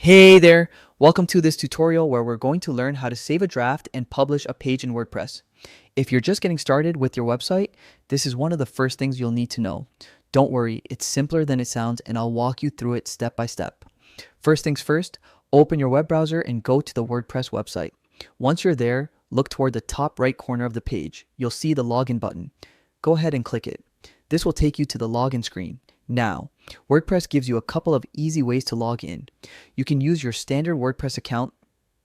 Hey there! Welcome to this tutorial where we're going to learn how to save a draft and publish a page in WordPress. If you're just getting started with your website, this is one of the first things you'll need to know. Don't worry, it's simpler than it sounds and I'll walk you through it step by step. First things first, open your web browser and go to the WordPress website. Once you're there, look toward the top right corner of the page. You'll see the login button. Go ahead and click it. This will take you to the login screen. Now, WordPress gives you a couple of easy ways to log in. You can use your standard WordPress account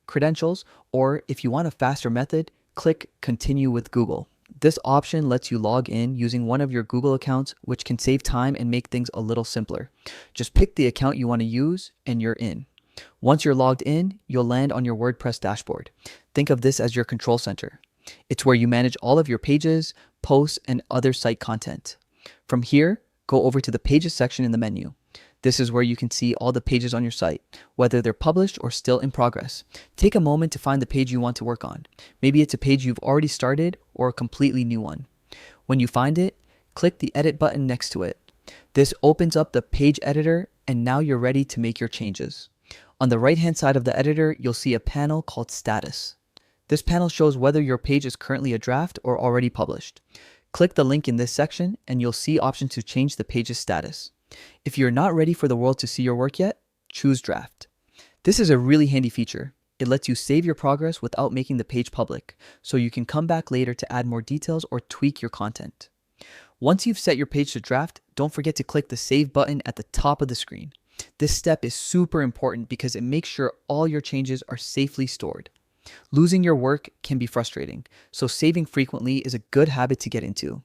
credentials, or if you want a faster method, click Continue with Google. This option lets you log in using one of your Google accounts, which can save time and make things a little simpler. Just pick the account you want to use and you're in. Once you're logged in, you'll land on your WordPress dashboard. Think of this as your control center. It's where you manage all of your pages, posts, and other site content. From here, go over to the Pages section in the menu. This is where you can see all the pages on your site, whether they're published or still in progress. Take a moment to find the page you want to work on. Maybe it's a page you've already started or a completely new one. When you find it, click the Edit button next to it. This opens up the page editor and now you're ready to make your changes. On the right-hand side of the editor, you'll see a panel called Status. This panel shows whether your page is currently a draft or already published. Click the link in this section and you'll see options to change the page's status. If you're not ready for the world to see your work yet, choose Draft. This is a really handy feature. It lets you save your progress without making the page public, so you can come back later to add more details or tweak your content. Once you've set your page to draft, don't forget to click the Save button at the top of the screen. This step is super important because it makes sure all your changes are safely stored. Losing your work can be frustrating, so saving frequently is a good habit to get into.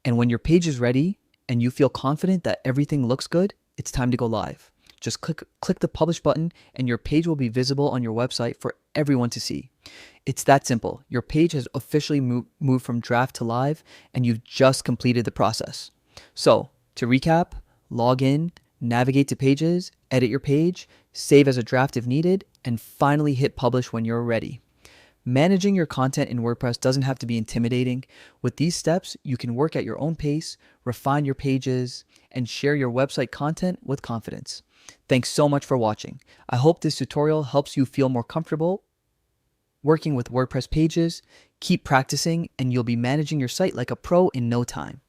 And when your page is ready and you feel confident that everything looks good, it's time to go live. Just click the Publish button and your page will be visible on your website for everyone to see. It's that simple. Your page has officially moved from draft to live and you've just completed the process. So, to recap, log in, navigate to pages, edit your page, save as a draft if needed, and finally hit publish when you're ready. Managing your content in WordPress doesn't have to be intimidating. With these steps, you can work at your own pace, refine your pages, and share your website content with confidence. Thanks so much for watching. I hope this tutorial helps you feel more comfortable working with WordPress pages. Keep practicing and you'll be managing your site like a pro in no time.